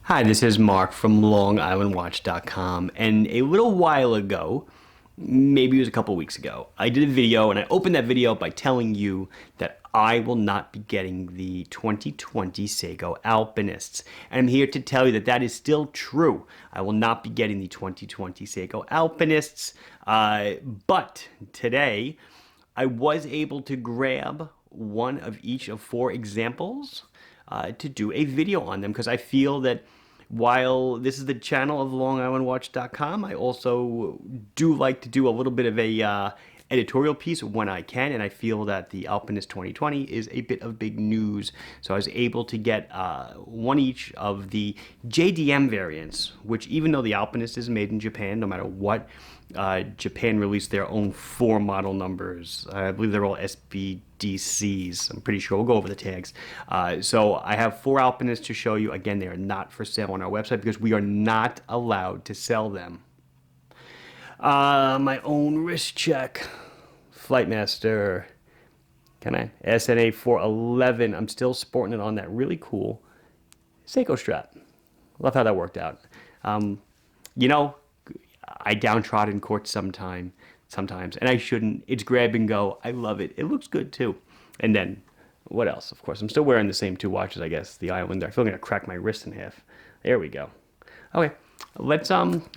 Hi, this is Mark from LongIslandWatch.com, and a little while ago, maybe it was a couple weeks ago, I did a video and I opened that video by telling you that I will not be getting the 2020 Seiko Alpinists. And I'm here to tell you that that is still true. I will not be getting the 2020 Seiko Alpinists, but today I was able to grab one of each of four examples to do a video on them because I feel that while this is the channel of LongIslandWatch.com, I also do like to do a little bit of a editorial piece when I can, and I feel that the Alpinist 2020 is a bit of big news. So I was able to get one each of the JDM variants, which even though the Alpinist is made in Japan, no matter what, Japan released their own four model numbers. I believe they're all Sbdcs. I'm pretty sure we'll go over the tags. So I have four Alpinists to show you. Again, they are not for sale on our website because we are not allowed to sell them. My own wrist check. Flightmaster. Can I? SNA 411. I'm still sporting it on that really cool Seiko strap. Love how that worked out. You know, I downtrodden court sometimes, and I shouldn't. It's grab and go. I love it. It looks good too. And then, what else? Of course, I'm still wearing the same two watches, I guess. The Islander. I feel like I'm gonna crack my wrist in half. There we go. Okay, let's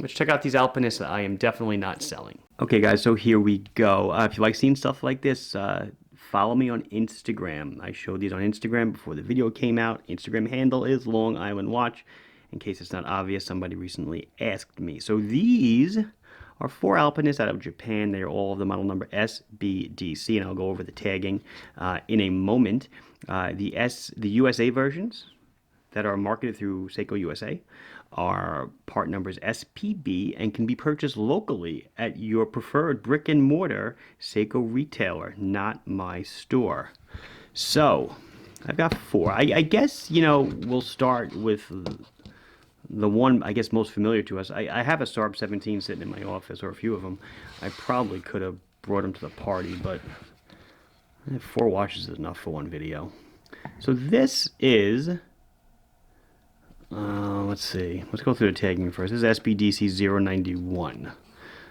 check out these Alpinists that I am definitely not selling. Okay, guys. So here we go. If you like seeing stuff like this, follow me on Instagram. I showed these on Instagram before the video came out. Instagram handle is Long Island Watch. In case it's not obvious, somebody recently asked me. So these are four Alpinists out of Japan. They are all of the model number Sbdc, and I'll go over the tagging in a moment. The USA versions that are marketed through Seiko USA are part numbers SPB and can be purchased locally at your preferred brick and mortar Seiko retailer, not my store. So I've got four. I guess, you know, we'll start with the one, I guess, most familiar to us. I have a Sarb 17 sitting in my office, or a few of them. I probably could have brought them to the party, but four watches is enough for one video. So this is, let's see. Let's go through the tagging first. This is Sbdc 091.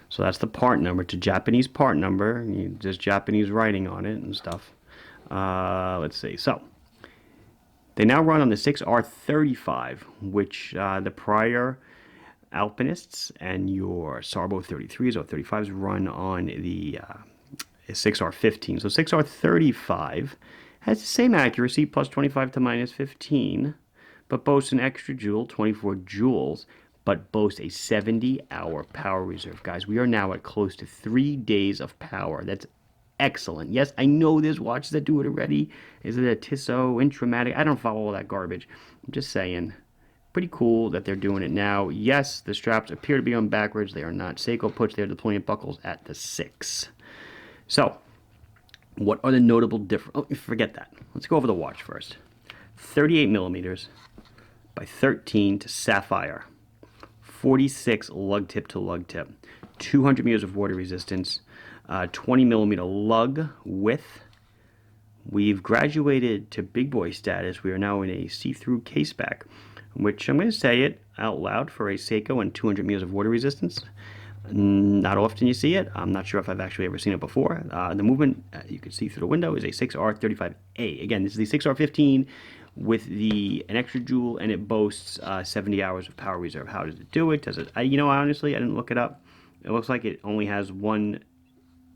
So that's the part number. It's a Japanese part number. There's Japanese writing on it and stuff. Let's see. So they now run on the 6R35, which the prior Alpinists and your Sarbo 33s or 35s run on the 6R15. So 6R35 has the same accuracy, plus 25 to minus 15, but boasts an extra joule, 24 joules, but boasts a 70-hour power reserve. Guys, we are now at close to 3 days of power. That's excellent. Yes, I know there's watches that do it already. Is it a Tissot, Intramatic? I don't follow all that garbage. I'm just saying, pretty cool that they're doing it now. Yes, the straps appear to be on backwards. They are not. Seiko puts their deployment buckles at the 6. So, what are the notable differences? Oh, forget that. Let's go over the watch first. 38 millimeters by 13 to sapphire. 46 lug tip to lug tip. 200 meters of water resistance. 20 millimeter lug width. We've graduated to big boy status. We are now in a see-through case back, which I'm going to say it out loud for a Seiko and 200 meters of water resistance. Not often you see it. I'm not sure if I've actually ever seen it before. The movement, you can see through the window, is a 6R35A. Again, this is the 6R15 with an extra joule, and it boasts 70 hours of power reserve. How does it do it? Does it? Honestly, I didn't look it up. It looks like it only has one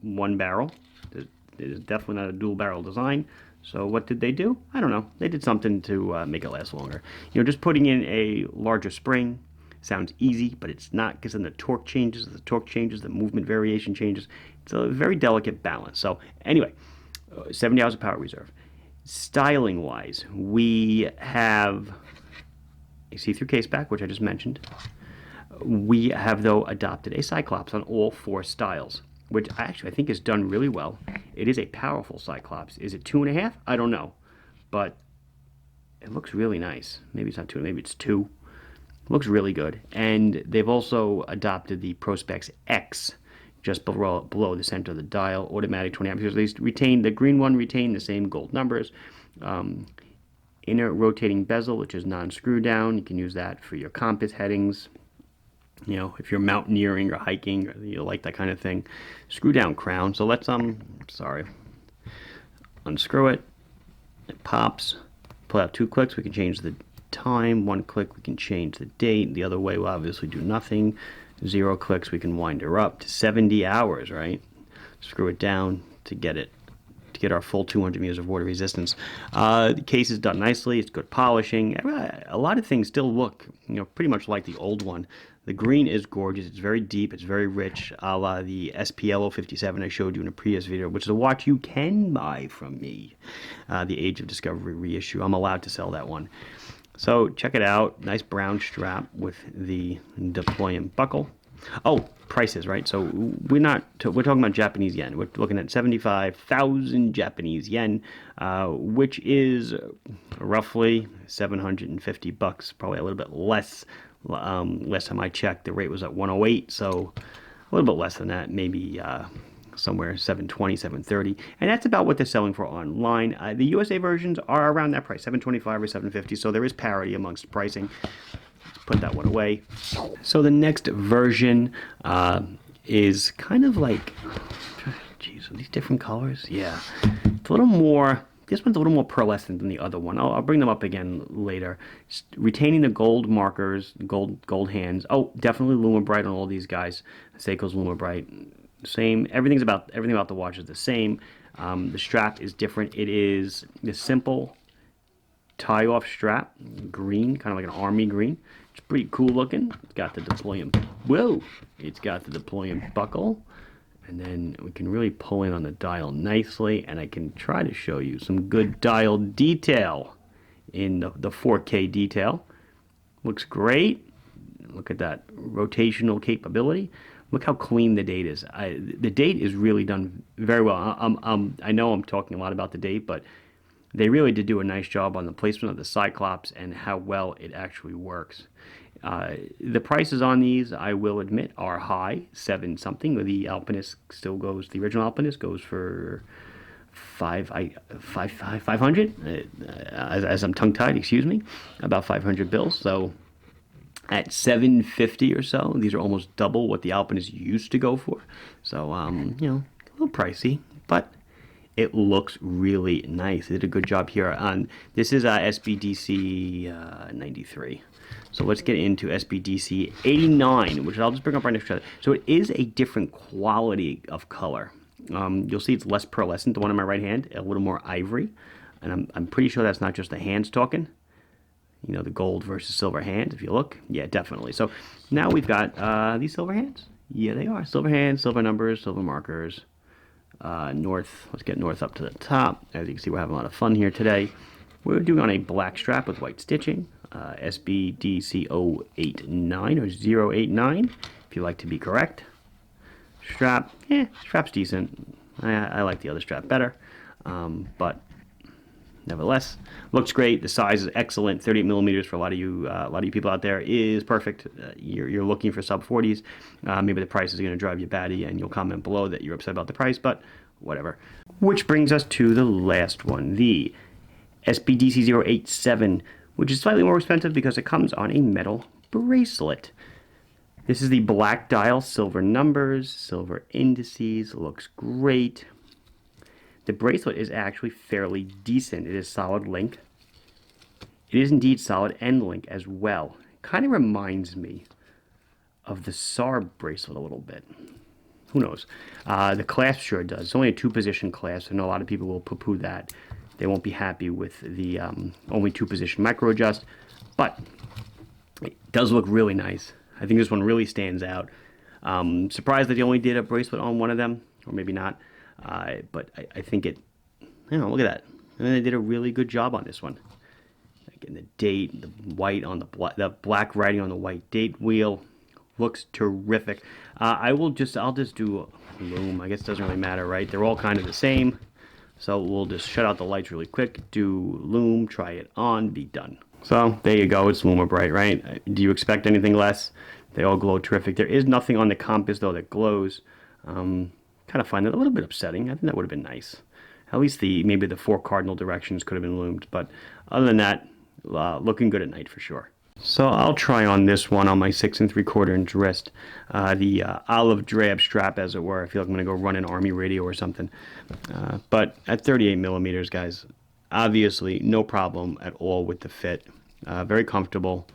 barrel. It is definitely not a dual barrel design. So what did they do? I don't know. They did something to make it last longer. Just putting in a larger spring sounds easy, but it's not, because then the torque changes. The torque changes, the movement variation changes. It's a very delicate balance. So anyway, 70 hours of power reserve. Styling wise, we have a see-through case back, which I just mentioned. We have, though, adopted a Cyclops on all four styles, which I think is done really well. It is a powerful Cyclops. Is it 2.5? I don't know, but it looks really nice. Maybe it's not 2, maybe it's 2. It looks really good. And they've also adopted the Prospex X just below the center of the dial, automatic 20 amperes. They retain the green one, retain the same gold numbers. inner rotating bezel, which is non-screw down. You can use that for your compass headings. You know, if you're mountaineering or hiking, or you like that kind of thing. Screw down crown. So let's unscrew it. It pops. Pull out 2 clicks. We can change the time. 1 click, we can change the date. The other way will obviously do nothing. 0 clicks, we can wind her up to 70 hours, right? Screw it down to get our full 200 meters of water resistance. The case is done nicely. It's good polishing. A lot of things still look, pretty much like the old one. The green is gorgeous. It's very deep. It's very rich, a la the SPL 57 I showed you in a previous video, which is a watch you can buy from me. The Age of Discovery reissue. I'm allowed to sell that one. So check it out. Nice brown strap with the deployment buckle. Oh, prices, right? So we're talking about Japanese yen. We're looking at 75,000 Japanese yen, which is roughly 750 bucks, probably a little bit less. Last time I checked, the rate was at 108, so a little bit less than that, maybe somewhere 720, 730, and that's about what they're selling for online. The USA versions are around that price, 725 or 750, so there is parity amongst pricing. Let's put that one away. So the next version is kind of like, geez, are these different colors? Yeah, it's a little more. This one's a little more pearlescent than the other one. I'll bring them up again later. Just retaining the gold markers, gold hands. Oh, definitely Lumibright on all these guys. Seiko's Lumibright. Same. Everything about the watch is the same. The strap is different. It is the simple tie-off strap, green, kind of like an army green. It's pretty cool looking. It's got the deployment. Whoa! It's got the deployment buckle, and then we can really pull in on the dial nicely. And I can try to show you some good dial detail in the 4K detail. Looks great. Look at that rotational capability. Look how clean the date is. The date is really done very well. I know I'm talking a lot about the date, but they really did do a nice job on the placement of the Cyclops and how well it actually works. The prices on these, I will admit, are high, 7 something. The Alpinist still goes. The original Alpinist goes for 500. As I'm tongue tied, excuse me, about 500 bills. So at 750 or so, these are almost double what the Alpinist used to go for. So a little pricey, but it looks really nice. They did a good job here. This is Sbdc 93. So let's get into Sbdc 89, which I'll just bring up right next to each other. So it is a different quality of color. You'll see it's less pearlescent, the one on my right hand, a little more ivory. And I'm pretty sure that's not just the hands talking. You know, the gold versus silver hand, if you look. Yeah, definitely. So now we've got these silver hands. Yeah, they are. Silver hands, silver numbers, silver markers. North, let's get north up to the top. As you can see, we're having a lot of fun here today. We're doing on a black strap with white stitching. Sbdc 089 or 089, if you like to be correct. Strap, strap's decent. I like the other strap better, but nevertheless, looks great. The size is excellent. 38 millimeters for a lot of you people out there is perfect. You're looking for sub 40s. Maybe the price is going to drive you batty, and you'll comment below that you're upset about the price, but whatever. Which brings us to the last one, the Sbdc 087, which is slightly more expensive because it comes on a metal bracelet. This is the black dial, silver numbers, silver indices. Looks great. The bracelet is actually fairly decent. It is solid link. It is indeed solid end link as well. Kind of reminds me of the SAR bracelet a little bit. Who knows? The clasp sure does. It's only a 2-position clasp. I know a lot of people will poo-poo that. They won't be happy with the only 2-position micro adjust, but it does look really nice. I think this one really stands out. Surprised that they only did a bracelet on one of them, or maybe not. But I think it, look at that. And they did a really good job on this one. Again, the date, the white on the black writing on the white date wheel looks terrific. I'll just do loom. I guess it doesn't really matter, right? They're all kind of the same. So we'll just shut out the lights really quick, do loom, try it on, be done. So there you go, it's Lumibright, right? Do you expect anything less? They all glow terrific. There is nothing on the compass though that glows. Kind of find that a little bit upsetting. I think that would have been nice. At least maybe the 4 cardinal directions could have been loomed, but other than that, looking good at night for sure. So I'll try on this one on my 6 3/4 inch wrist, the olive drab strap, as it were. I feel like I'm going to go run an Army radio or something. But at 38 millimeters, guys, obviously no problem at all with the fit. Very comfortable.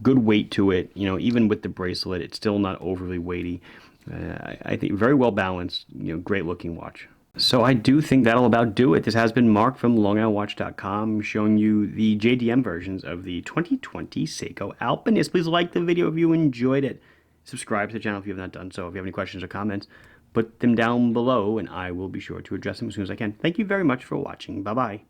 Good weight to it. You know, even with the bracelet, it's still not overly weighty. I think very well balanced. You know, great looking watch. So I do think that'll about do it. This has been Mark from LongIslandWatch.com showing you the JDM versions of the 2020 Seiko Alpinist. Please like the video if you enjoyed it. Subscribe to the channel if you have not done so. If you have any questions or comments, put them down below and I will be sure to address them as soon as I can. Thank you very much for watching. Bye-bye.